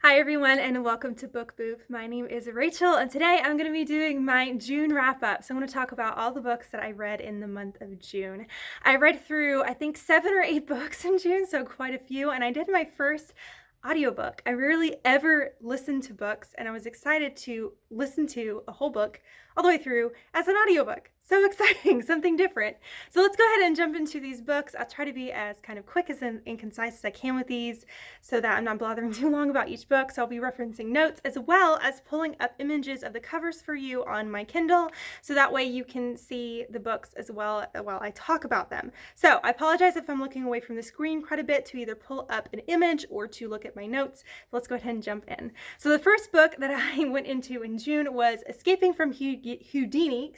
Hi everyone and welcome to Book Boop. My name is Rachel and today I'm going to be doing my June wrap up. So I'm going to talk about all the books that I read in the month of June. I read through I think 7 or 8 books in June, so quite a few, and I did my first audiobook. I rarely ever listen to books and I was excited to listen to a whole book all the way through as an audiobook. So exciting, something different. So let's go ahead and jump into these books. I'll try to be as kind of quick and concise as I can with these so that I'm not blathering too long about each book. So I'll be referencing notes as well as pulling up images of the covers for you on my Kindle so that way you can see the books as well while I talk about them. So I apologize if I'm looking away from the screen quite a bit to either pull up an image or to look at my notes. Let's go ahead and jump in. So the first book that I went into in June was Escaping from Houdini,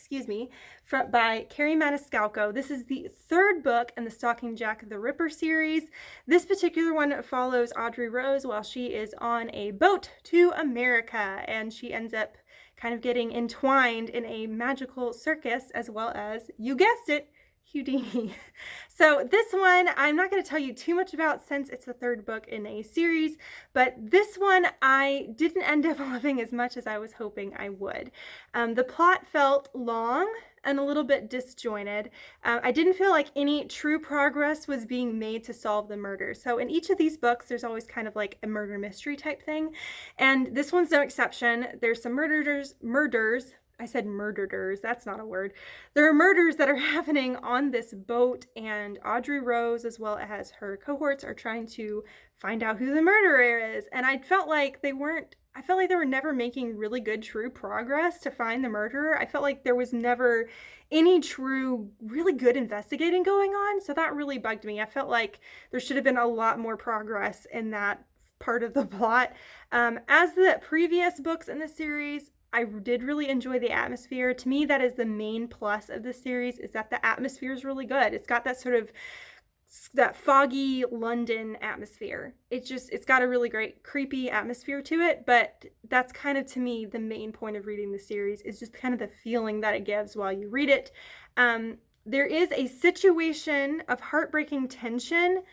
by Kerri Maniscalco. This is the third book in the Stalking Jack the Ripper series. This particular one follows Audrey Rose while she is on a boat to America, and she ends up kind of getting entwined in a magical circus as well as, you guessed it, Houdini. So this one, I'm not going to tell you too much about since it's the third book in a series, but this one I didn't end up loving as much as I was hoping I would. The plot felt long and a little bit disjointed. I didn't feel like any true progress was being made to solve the murder. So in each of these books, there's always kind of like a murder mystery type thing. And this one's no exception. There's some murders. I said murderers, that's not a word. There are murders that are happening on this boat, and Audrey Rose, as well as her cohorts, are trying to find out who the murderer is. And I felt like they were never making really good, true progress to find the murderer. I felt like there was never any true, really good investigating going on. So that really bugged me. I felt like there should have been a lot more progress in that part of the plot. As the previous books in the series, I did really enjoy the atmosphere. To me, that is the main plus of this series, is that the atmosphere is really good. It's got that sort of that foggy London atmosphere. It's got a really great creepy atmosphere to it, but that's kind of, to me, the main point of reading the series, is just kind of the feeling that it gives while you read it. There is a situation of heartbreaking tension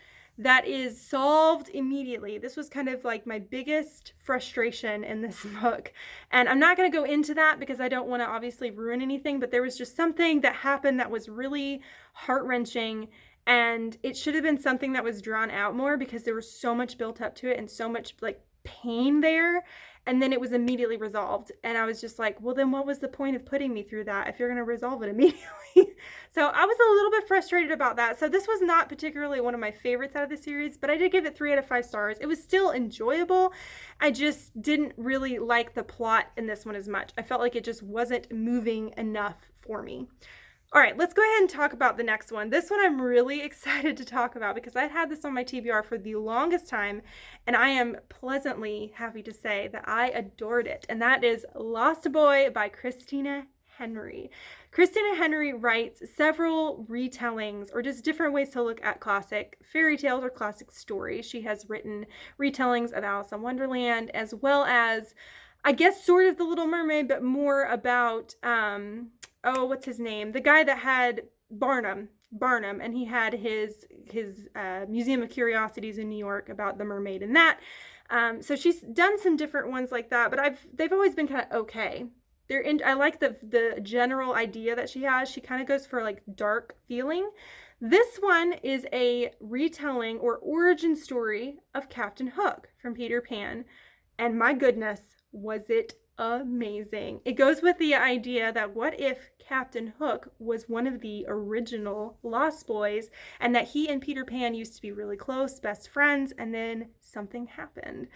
that is solved immediately. This was kind of like my biggest frustration in this book. And I'm not going to go into that because I don't want to obviously ruin anything, but there was just something that happened that was really heart-wrenching, and it should have been something that was drawn out more because there was so much built up to it and so much like pain there. And then it was immediately resolved. And I was just like, well, then what was the point of putting me through that if you're going to resolve it immediately? So I was a little bit frustrated about that. So this was not particularly one of my favorites out of the series, but I did give it 3 out of 5 stars. It was still enjoyable. I just didn't really like the plot in this one as much. I felt like it just wasn't moving enough for me. All right, let's go ahead and talk about the next one. This one I'm really excited to talk about because I had this on my TBR for the longest time, and I am pleasantly happy to say that I adored it, and that is Lost Boy by Christina Henry. Christina Henry writes several retellings or just different ways to look at classic fairy tales or classic stories. She has written retellings of Alice in Wonderland, as well as, I guess, sort of The Little Mermaid, but more about, what's his name? The guy that had Barnum, and he had his Museum of Curiosities in New York about the mermaid and that. So she's done some different ones like that, but they've always been kind of okay. I like the general idea that she has. She kind of goes for like dark feeling. This one is a retelling or origin story of Captain Hook from Peter Pan. And my goodness, was it amazing. It goes with the idea that what if Captain Hook was one of the original Lost Boys, and that he and Peter Pan used to be really close, best friends, and then something happened.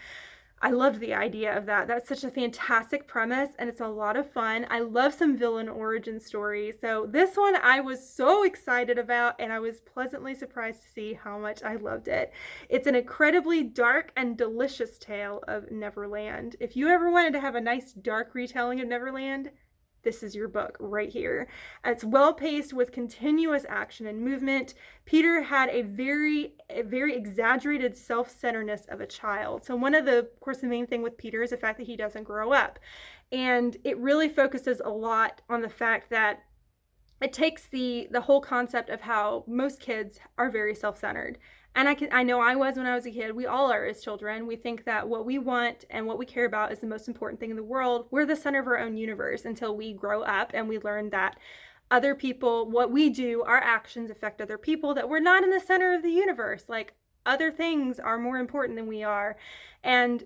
I loved the idea of that. That's such a fantastic premise, and it's a lot of fun. I love some villain origin stories. So this one I was so excited about, and I was pleasantly surprised to see how much I loved it. It's an incredibly dark and delicious tale of Neverland. If you ever wanted to have a nice dark retelling of Neverland, this is your book right here. It's well-paced with continuous action and movement. Peter had a very exaggerated self-centeredness of a child. So of course, the main thing with Peter is the fact that he doesn't grow up. And it really focuses a lot on the fact that it takes the whole concept of how most kids are very self-centered. And I know I was when I was a kid. We all are as children. We think that what we want and what we care about is the most important thing in the world. We're the center of our own universe until we grow up and we learn that other people, what we do, our actions affect other people, that we're not in the center of the universe. Like, other things are more important than we are. And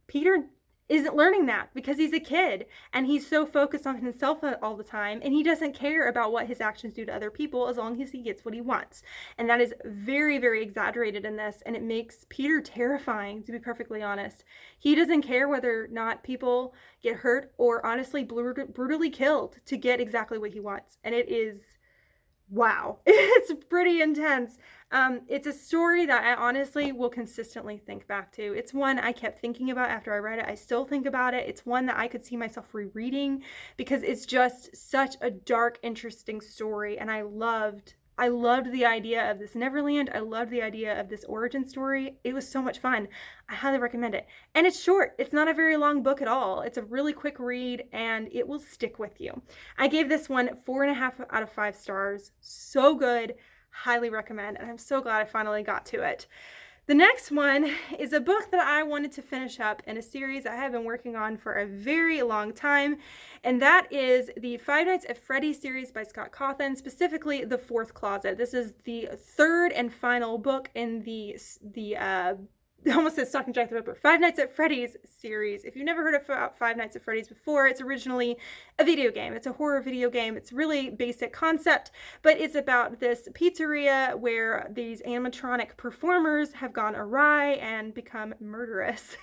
Peter isn't learning that because he's a kid and he's so focused on himself all the time, and he doesn't care about what his actions do to other people as long as he gets what he wants. And that is very, very exaggerated in this, and it makes Peter terrifying, to be perfectly honest. He doesn't care whether or not people get hurt or honestly brutally killed to get exactly what he wants. And it is, wow, it's pretty intense. It's a story that I honestly will consistently think back to. It's one I kept thinking about after I read it. I still think about it. It's one that I could see myself rereading because it's just such a dark, interesting story. And I loved the idea of this Neverland. I loved the idea of this origin story. It was so much fun. I highly recommend it. And it's short. It's not a very long book at all. It's a really quick read and it will stick with you. I gave this one 4.5 out of 5 stars. So good. Highly recommend. And I'm so glad I finally got to it. The next one is a book that I wanted to finish up in a series I have been working on for a very long time, and that is the Five Nights at Freddy's series by Scott Cawthon, specifically The Fourth Closet. This is the third and final book in the I almost said Stalking Jack the Ripper, Five Nights at Freddy's series. If you've never heard of Five Nights at Freddy's before, it's originally a video game. It's a horror video game. It's really basic concept, but it's about this pizzeria where these animatronic performers have gone awry and become murderous.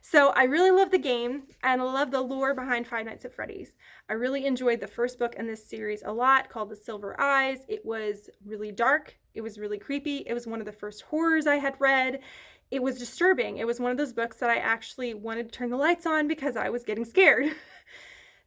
So I really love the game and I love the lore behind Five Nights at Freddy's. I really enjoyed the first book in this series a lot, called The Silver Eyes. It was really dark. It was really creepy. It was one of the first horrors I had read. It was disturbing. It was one of those books that I actually wanted to turn the lights on because I was getting scared.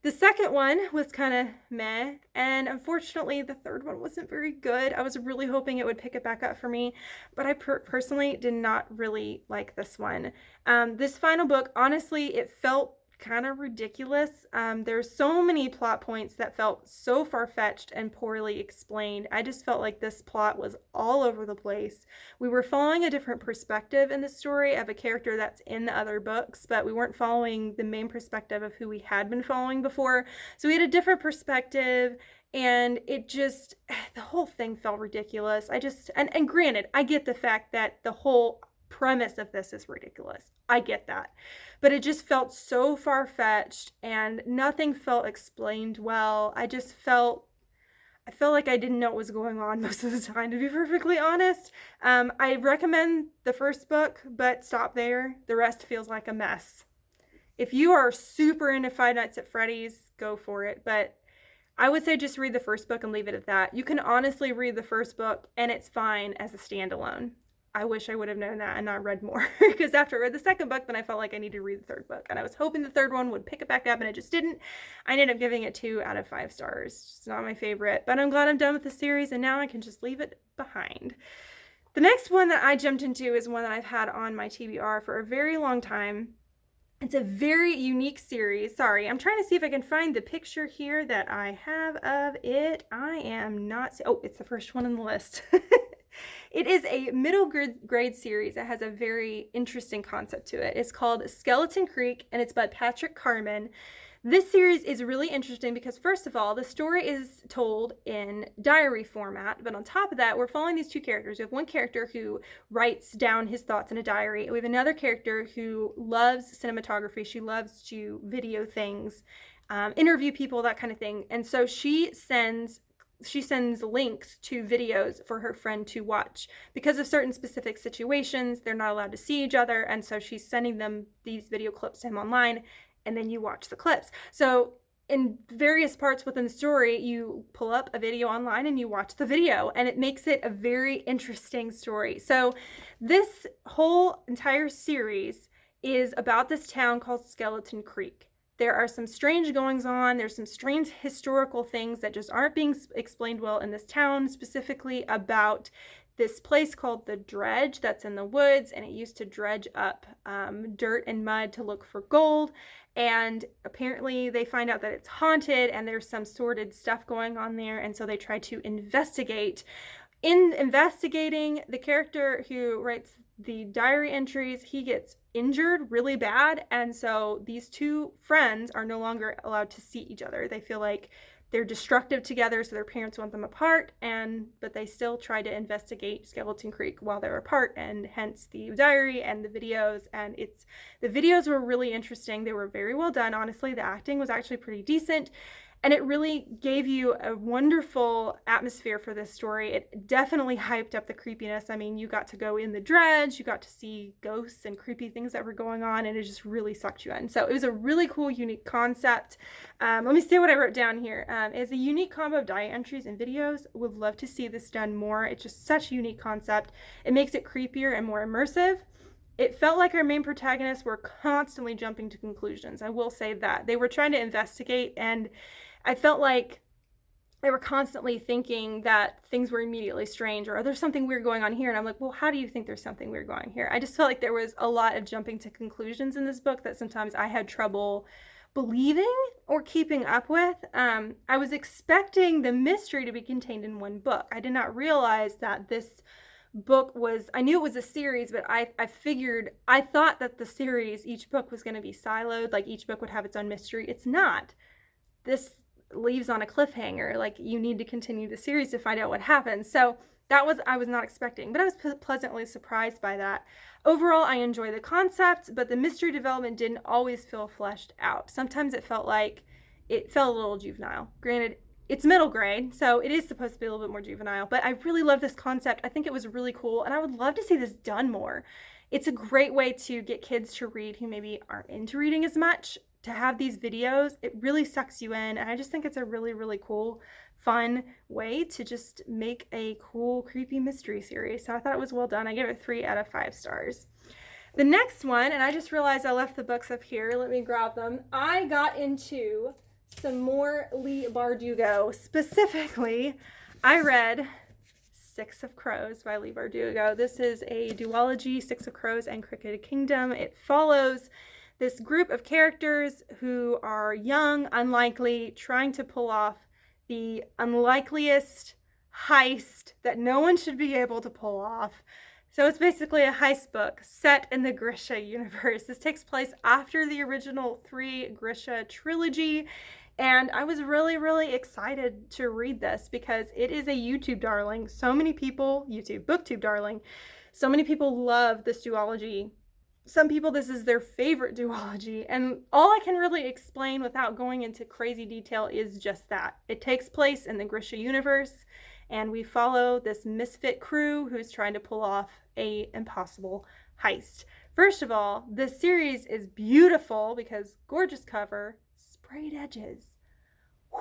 The second one was kind of meh, and unfortunately the third one wasn't very good. I was really hoping it would pick it back up for me, but I personally did not really like this one. This final book, honestly, it felt kind of ridiculous. There's so many plot points that felt so far-fetched and poorly explained. I just felt like this plot was all over the place. We were following a different perspective in the story of a character that's in the other books, but we weren't following the main perspective of who we had been following before. So we had a different perspective, and it just, the whole thing felt ridiculous. And granted, I get the fact that the whole premise of this is ridiculous. I get that. But it just felt so far-fetched and nothing felt explained well. I felt like I didn't know what was going on most of the time, to be perfectly honest. I recommend the first book, but stop there. The rest feels like a mess. If you are super into Five Nights at Freddy's, go for it. But I would say just read the first book and leave it at that. You can honestly read the first book and it's fine as a standalone. I wish I would have known that and not read more, because after I read the second book, then I felt like I needed to read the third book, and I was hoping the third one would pick it back up, and it just didn't. I ended up giving it 2 out of 5 stars. It's not my favorite, but I'm glad I'm done with the series, and now I can just leave it behind. The next one that I jumped into is one that I've had on my TBR for a very long time. It's a very unique series. Sorry, I'm trying to see if I can find the picture here that I have of it. I am not... Oh, it's the first one on the list. It is a middle grade series that has a very interesting concept to it. It's called Skeleton Creek, and it's by Patrick Carman. This series is really interesting because, first of all, the story is told in diary format, but on top of that, we're following these two characters. We have one character who writes down his thoughts in a diary, and we have another character who loves cinematography. She loves to video things, interview people, that kind of thing. And so she sends links to videos for her friend to watch. Because of certain specific situations, they're not allowed to see each other, and so she's sending them these video clips to him online, and then you watch the clips. So in various parts within the story, you pull up a video online and you watch the video, and it makes it a very interesting story. So this whole entire series is about this town called Skeleton Creek. There are some strange goings on. There's some strange historical things that just aren't being explained well in this town, specifically about this place called the Dredge that's in the woods, and it used to dredge up dirt and mud to look for gold. And apparently they find out that it's haunted and there's some sordid stuff going on there, and so they try to investigate In investigating, the character who writes the diary entries, he gets injured really bad, and so these two friends are no longer allowed to see each other. They feel like they're destructive together, so their parents want them apart, but they still try to investigate Skeleton Creek while they're apart, and hence the diary and the videos. And the videos were really interesting. They were very well done. Honestly, the acting was actually pretty decent. And it really gave you a wonderful atmosphere for this story. It definitely hyped up the creepiness. I mean, you got to go in the dredge, you got to see ghosts and creepy things that were going on, and it just really sucked you in. So it was a really cool, unique concept. Let me see what I wrote down here. It's a unique combo of diary entries and videos. Would love to see this done more. It's just such a unique concept. It makes it creepier and more immersive. It felt like our main protagonists were constantly jumping to conclusions. I will say that. They were trying to investigate, and I felt like they were constantly thinking that things were immediately strange, or there's something weird going on here. And I'm like, well, how do you think there's something weird going here? I just felt like there was a lot of jumping to conclusions in this book that sometimes I had trouble believing or keeping up with. I was expecting the mystery to be contained in one book. I did not realize that this book was, I knew it was a series, but I thought that the series, each book was going to be siloed, like each book would have its own mystery. It's not. This leaves on a cliffhanger. Like, you need to continue the series to find out what happens. So I was not expecting, but I was pleasantly surprised by that. Overall, I enjoy the concept, but the mystery development didn't always feel fleshed out. Sometimes it felt like it felt a little juvenile. Granted, it's middle grade, so it is supposed to be a little bit more juvenile, but I really love this concept. I think it was really cool, and I would love to see this done more. It's a great way to get kids to read who maybe aren't into reading as much. To have these videos, it really sucks you in, and I just think it's a really, really cool, fun way to just make a cool, creepy mystery series. So I thought it was well done. I gave it 3 out of 5 stars. The next one, and I just realized I left the books up here. Let me grab them. I got into some more Leigh Bardugo. Specifically, I read Six of Crows by Leigh Bardugo. This is a duology, Six of Crows and Crooked Kingdom. It follows this group of characters who are young, unlikely, trying to pull off the unlikeliest heist that no one should be able to pull off. So it's basically a heist book set in the Grisha universe. This takes place after the original 3 Grisha trilogy, and I was really, really excited to read this because it is a YouTube darling. So many people, booktube darling, so many people love this duology. Some people, this is their favorite duology, and all I can really explain without going into crazy detail is just that. It takes place in the Grisha universe, and we follow this misfit crew who's trying to pull off an impossible heist. First of all, this series is beautiful because gorgeous cover, sprayed edges. Whew.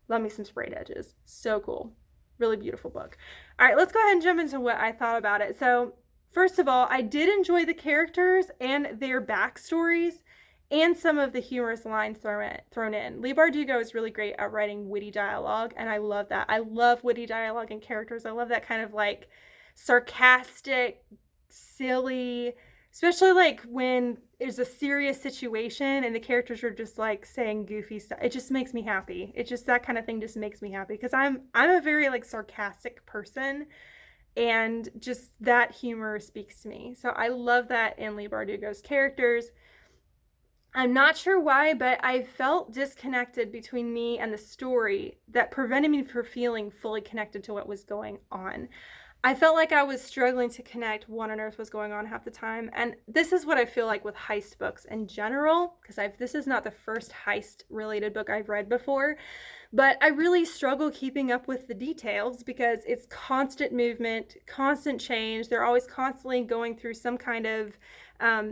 Love me some sprayed edges. So cool. Really beautiful book. All right, let's go ahead and jump into what I thought about it. So, first of all, I did enjoy the characters and their backstories and some of the humorous lines thrown in. Leigh Bardugo is really great at writing witty dialogue, and I love that. I love witty dialogue and characters. I love that kind of like sarcastic, silly, especially like when there's a serious situation and the characters are just like saying goofy stuff. It just makes me happy. It just, that kind of thing just makes me happy because I'm a very like sarcastic person. And just that humor speaks to me. So I love that in Leigh Bardugo's characters. I'm not sure why, but I felt disconnected between me and the story that prevented me from feeling fully connected to what was going on. I felt like I was struggling to connect what on earth was going on half the time. And this is what I feel like with heist books in general, because this is not the first heist related book I've read before. But I really struggle keeping up with the details because it's constant movement, constant change. They're always constantly going through some kind of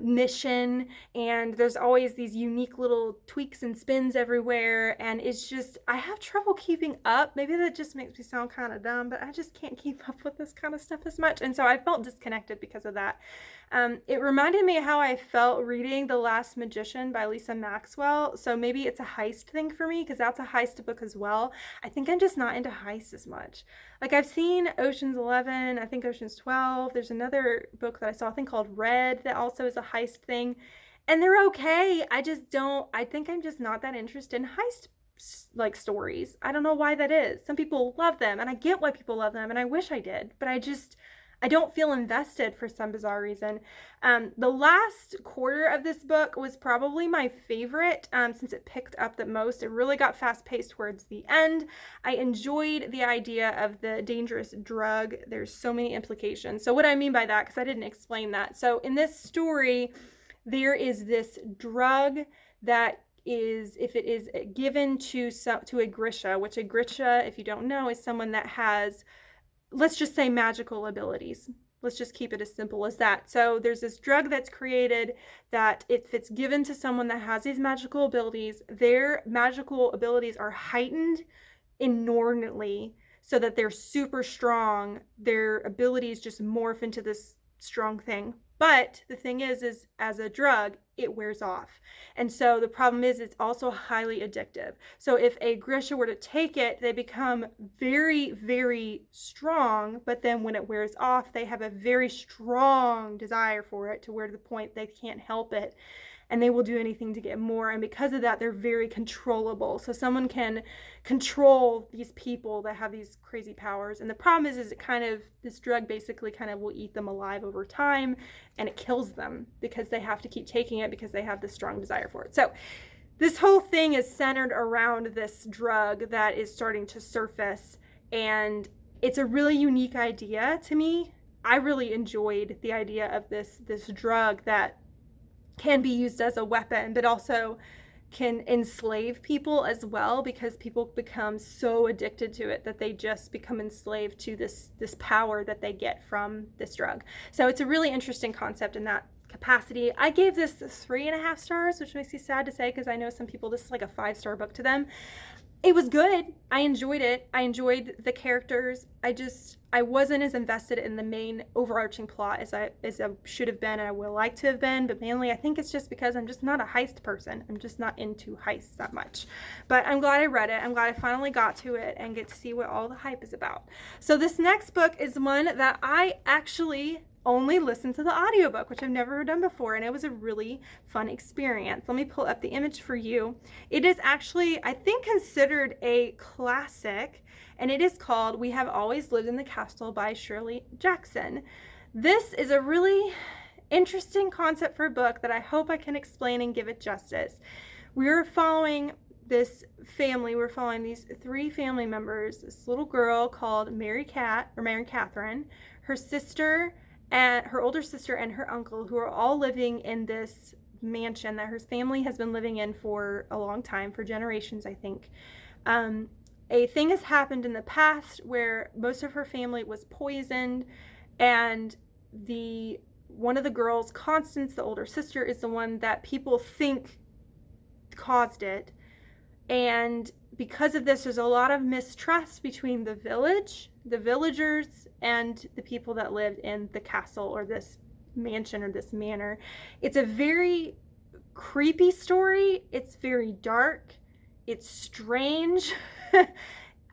mission, and there's always these unique little tweaks and spins everywhere, and it's just, I have trouble keeping up. Maybe that just makes me sound kind of dumb, but I just can't keep up with this kind of stuff as much, and so I felt disconnected because of that. It reminded me of how I felt reading The Last Magician by Lisa Maxwell, so maybe it's a heist thing for me because that's a heist book as well. I think I'm just not into heists as much. Like, I've seen Ocean's 11, I think Ocean's 12. There's another book that I saw, I think called Red, that also is a heist thing. And they're okay. I think I'm just not that interested in heist like stories. I don't know why that is. Some people love them, and I get why people love them, and I wish I did, but I don't feel invested for some bizarre reason. The last quarter of this book was probably my favorite since it picked up the most. It really got fast-paced towards the end. I enjoyed the idea of the dangerous drug. There's so many implications. So what I mean by that, because I didn't explain that. So in this story, there is this drug that is, if it is given to a Grisha, which a Grisha, if you don't know, is someone that has, let's just say, magical abilities. Let's just keep it as simple as that. So there's this drug that's created that if it's given to someone that has these magical abilities, their magical abilities are heightened inordinately so that they're super strong. Their abilities just morph into this strong thing. But the thing is as a drug, it wears off. And so the problem is it's also highly addictive. So if a Grisha were to take it, they become very, very strong. But then when it wears off, they have a very strong desire for it to where to the point they can't help it. And they will do anything to get more. And because of that, they're very controllable. So someone can control these people that have these crazy powers. And the problem is it kind of, this drug basically kind of will eat them alive over time, and it kills them because they have to keep taking it because they have this strong desire for it. So this whole thing is centered around this drug that is starting to surface. And it's a really unique idea to me. I really enjoyed the idea of this drug that can be used as a weapon, but also can enslave people as well, because people become so addicted to it that they just become enslaved to this power that they get from this drug. So it's a really interesting concept in that capacity. I gave this 3.5 stars, which makes me sad to say because I know some people, this is like a 5-star book to them. It was good. I enjoyed it. I enjoyed the characters. I wasn't as invested in the main overarching plot as I should have been and I would like to have been, but mainly I think it's just because I'm just not a heist person. I'm just not into heists that much. But I'm glad I read it. I'm glad I finally got to it and get to see what all the hype is about. So this next book is one that I actually only listened to the audiobook, which I've never done before, and it was a really fun experience. Let me pull up the image for you. It is actually, I think, considered a classic, and it is called We Have Always Lived in the Castle by Shirley Jackson. This is a really interesting concept for a book that I hope I can explain and give it justice. We're following this family. We're following these 3 family members, this little girl called Mary Catherine, her sister, and her older sister and her uncle, who are all living in this mansion that her family has been living in for a long time, for generations, I think. A thing has happened in the past where most of her family was poisoned, and one of the girls, Constance, the older sister, is the one that people think caused it. And because of this, there's a lot of mistrust between the villagers, and the people that lived in the castle or this mansion or this manor. It's a very creepy story. It's very dark. It's strange.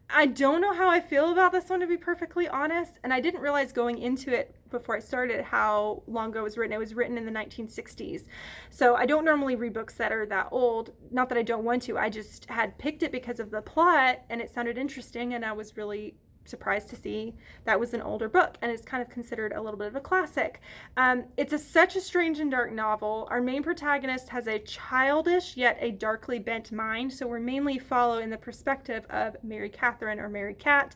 I don't know how I feel about this one, to be perfectly honest. And I didn't realize going into it before I started how long ago it was written. It was written in the 1960s. So I don't normally read books that are that old. Not that I don't want to. I just had picked it because of the plot and it sounded interesting, and I was really surprised to see that was an older book, and it's kind of considered a little bit of a classic. It's such a strange and dark novel. Our main protagonist has a childish yet a darkly bent mind, so we're mainly following the perspective of Mary Catherine, or Mary Cat.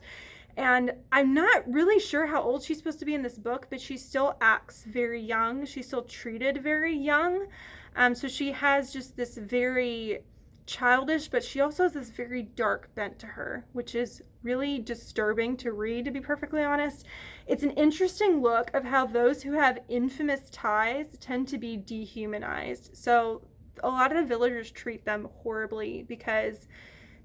And I'm not really sure how old she's supposed to be in this book, but she still acts very young. She's still treated very young. So she has just this very childish, but she also has this very dark bent to her, which is really disturbing to read, to be perfectly honest. It's an interesting look of how those who have infamous ties tend to be dehumanized. So a lot of the villagers treat them horribly because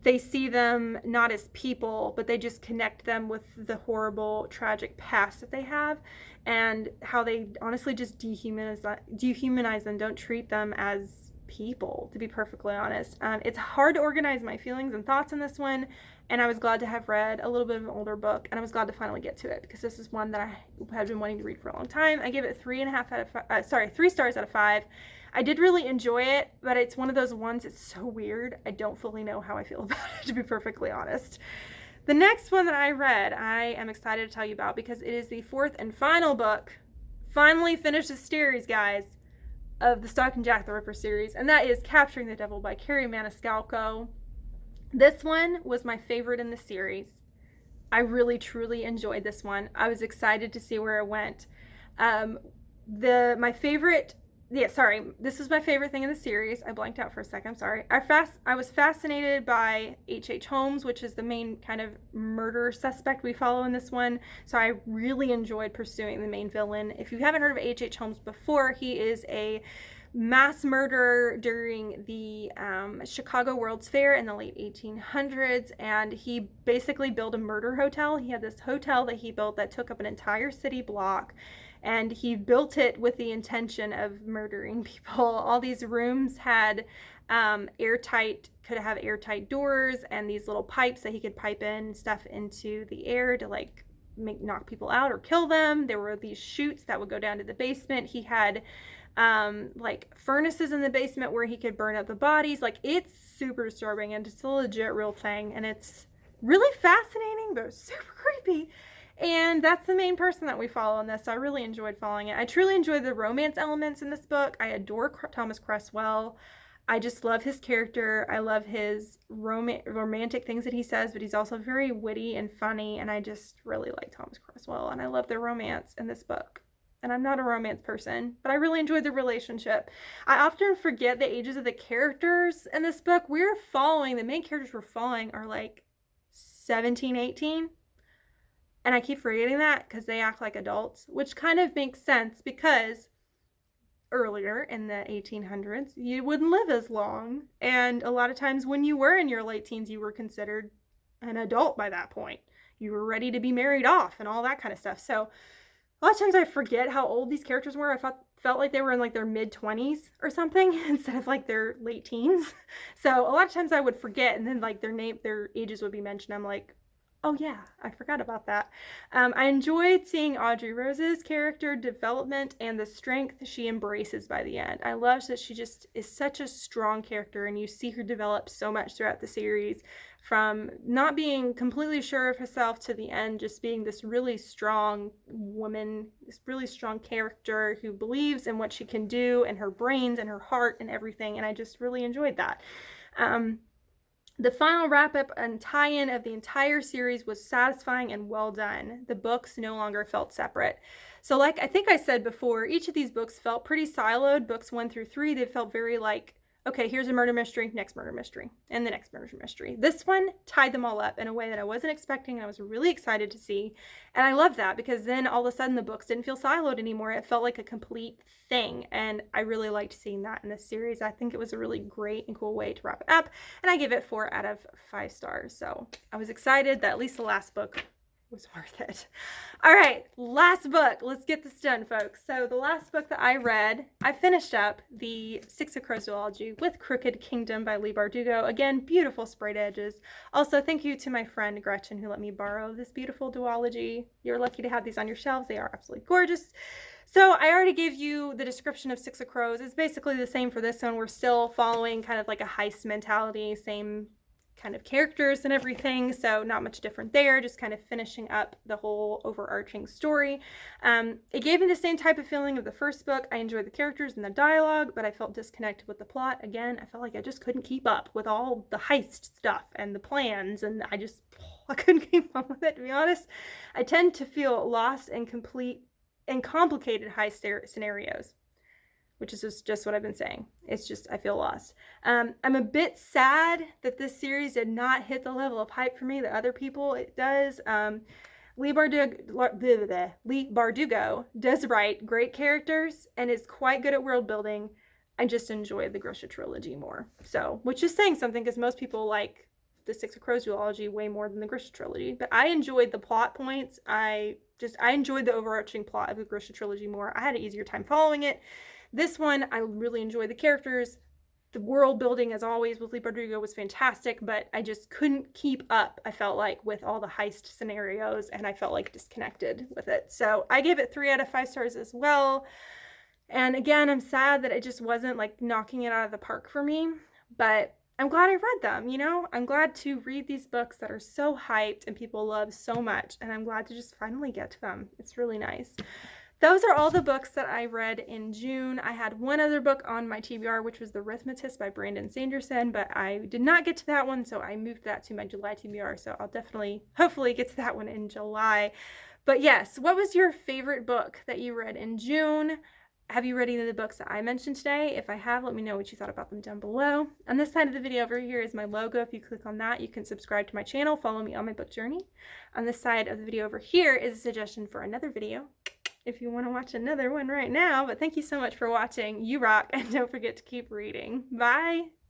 they see them not as people, but they just connect them with the horrible, tragic past that they have, and how they honestly just dehumanize them, don't treat them as people, to be perfectly honest. It's hard to organize my feelings and thoughts in this one, and I was glad to have read a little bit of an older book, and I was glad to finally get to it because this is one that I had been wanting to read for a long time. I gave it 3 stars out of 5. I did really enjoy it, but it's one of those ones, it's so weird. I don't fully know how I feel about it, to be perfectly honest. The next one that I read, I am excited to tell you about because it is the fourth and final book. Finally finished the series, guys, of the Stalking Jack the Ripper series, and that is Capturing the Devil by Kerri Maniscalco. This one was my favorite in the series. I really, truly enjoyed this one. I was excited to see where it went. This was my favorite thing in the series. I blanked out for a second, I'm sorry. I was fascinated by H.H. Holmes, which is the main kind of murder suspect we follow in this one. So I really enjoyed pursuing the main villain. If you haven't heard of H.H. Holmes before, he is a mass murderer during the Chicago World's Fair in the late 1800s, and he basically built a murder hotel. He had this hotel that he built that took up an entire city block, and he built it with the intention of murdering people. All these rooms had could have airtight doors and these little pipes that he could pipe in stuff into the air to like knock people out or kill them. There were these chutes that would go down to the basement. He had like furnaces in the basement where he could burn up the bodies. Like, it's super disturbing, and it's a legit real thing, and it's really fascinating, but super creepy. And that's the main person that we follow in this. So I really enjoyed following it. I truly enjoyed the romance elements in this book. I adore Thomas Cresswell. I just love his character. I love his romantic things that he says, but he's also very witty and funny, and I just really like Thomas Cresswell, and I love their romance in this book. And I'm not a romance person, but I really enjoyed the relationship. I often forget the ages of the characters in this book. The main characters we're following are like 17, 18. And I keep forgetting that because they act like adults, which kind of makes sense because earlier in the 1800s, you wouldn't live as long. And a lot of times when you were in your late teens, you were considered an adult by that point. You were ready to be married off and all that kind of stuff. So a lot of times I forget how old these characters were. I felt like they were in like their mid-20s or something instead of like their late teens. So a lot of times I would forget, and then like their ages would be mentioned. I'm like, oh yeah, I forgot about that. I enjoyed seeing Audrey Rose's character development and the strength she embraces by the end. I love that she just is such a strong character, and you see her develop so much throughout the series, from not being completely sure of herself to the end, just being this really strong woman, this really strong character who believes in what she can do and her brains and her heart and everything. And I just really enjoyed that. The final wrap-up and tie-in of the entire series was satisfying and well done. The books no longer felt separate. So like I think I said before, each of these books felt pretty siloed. Books 1 through 3, they felt very like, okay, here's a murder mystery, next murder mystery, and the next murder mystery. This one tied them all up in a way that I wasn't expecting, and I was really excited to see. And I love that because then all of a sudden the books didn't feel siloed anymore. It felt like a complete thing, and I really liked seeing that in this series. I think it was a really great and cool way to wrap it up, and I give it 4 out of 5 stars. So I was excited that at least the last book was worth it. All right, last book. Let's get this done, folks. So the last book that I read, I finished up the Six of Crows duology with Crooked Kingdom by Leigh Bardugo. Again, beautiful sprayed edges. Also, thank you to my friend Gretchen who let me borrow this beautiful duology. You're lucky to have these on your shelves. They are absolutely gorgeous. So I already gave you the description of Six of Crows. It's basically the same for this one. We're still following kind of like a heist mentality, same kind of characters and everything, so not much different there, just kind of finishing up the whole overarching story. It gave me the same type of feeling of the first book. I enjoyed the characters and the dialogue, but I felt disconnected with the plot. Again, I felt like I just couldn't keep up with all the heist stuff and the plans, and I couldn't keep up with it, to be honest. I tend to feel lost and complicated heist scenarios, which is just what I've been saying. It's just, I feel lost. I'm a bit sad that this series did not hit the level of hype for me that other people it does. Leigh Bardugo does write great characters and is quite good at world building. I just enjoy the Grisha trilogy more. So, which is saying something because most people like the Six of Crows duology way more than the Grisha trilogy. But I enjoyed the plot points. I enjoyed the overarching plot of the Grisha trilogy more. I had an easier time following it. This one, I really enjoyed the characters. The world building, as always, with Leigh Bardugo was fantastic, but I just couldn't keep up, I felt like, with all the heist scenarios, and I felt like disconnected with it. So I gave it 3 out of 5 stars as well. And again, I'm sad that it just wasn't like knocking it out of the park for me, but I'm glad I read them, you know? I'm glad to read these books that are so hyped and people love so much, and I'm glad to just finally get to them. It's really nice. Those are all the books that I read in June. I had one other book on my TBR, which was The Rhythmatist by Brandon Sanderson, but I did not get to that one, so I moved that to my July TBR, so I'll definitely, hopefully get to that one in July. But yes, what was your favorite book that you read in June? Have you read any of the books that I mentioned today? If I have, let me know what you thought about them down below. On this side of the video over here is my logo. If you click on that, you can subscribe to my channel, follow me on my book journey. On this side of the video over here is a suggestion for another video if you want to watch another one right now. But thank you so much for watching. You rock, and don't forget to keep reading. Bye!